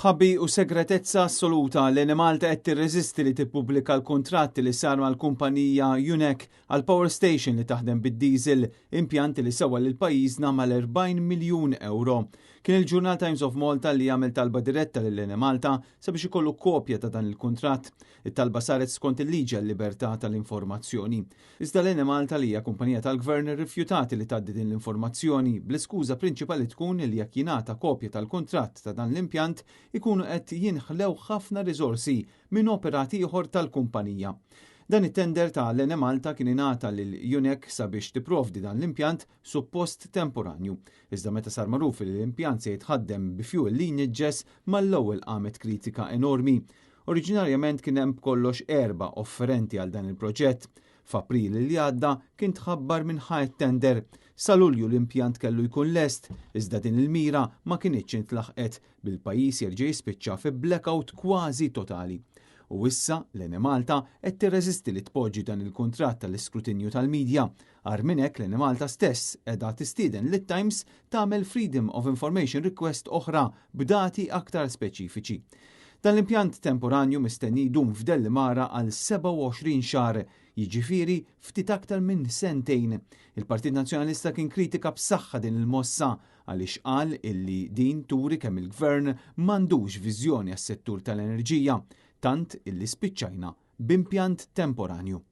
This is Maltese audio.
Ħabbi u segretezza assoluta l Malta qed tirreżisti li tippubblika l-kuntratti li sar mal-kumpanija UNEC għal Power Station li taħdem bid-diesel, impjanti li sewa lil pajjiżna mal-40 miljun euro. Kien il-Journal Times of Malta li jagħmel talba diretta lil Malta sabiex ikollu kopja ta' dan il-kuntratt. It-talba saret skont il-liġi għall-libertà tal-informazzjoni. Iżda l Malta li hija kumpanija tal-Gvern irrifjutati li tgħaddi din l-informazzjoni bl-iskuża prinċipali tkun li jekk jingħata kopja tal-kuntratt ta' dan l-impjant ikunu qed jinħlew ħafna riżorsi minn operati ieħor tal-kumpanija. Dan it-tender ta' l Malta kien ingħata lil UNEC sabiex tipprovdi dan l-impjant suppost temporanju. Iżda meta sar magħruf li l-impjant se jitħaddem bi fuel li jinġess mal-ewwel qamet kritika enormi. Oriġinarjament kien hemm kollox 4 offerenti għal dan il-proġett. F'April li għadda kien tħabbar minn ħajt tender. Sa Lulju l-impjant kellu jkun lest, iżda din il-mira ma kienitx intlaħqet bil-pajjiż jerġa' jispiċċa fi blackout kważi totali. U issa l Malta qed tirreżisti li tpoġġi dan il-kuntratt tal-iskrutinju tal-midja. Għar minn hekk l Malta stess qiegħda tistieden lit-Times tagħmel Freedom of Information Request oħra b'dati aktar speċifiċi. Dan l-impjant temporanju mistenni jdum f'Dellimara għal 27 xahar, jiġifieri ftit aktar minn sentejn. Il-Partit Nazzjonalista kien kritika b'saħħa din il-mossa għaliex qal illi din turi kemm il-Gvern m'għandux viżjoni għas-settur tal-enerġija, tant illi spiċċajna b'impjant temporanju.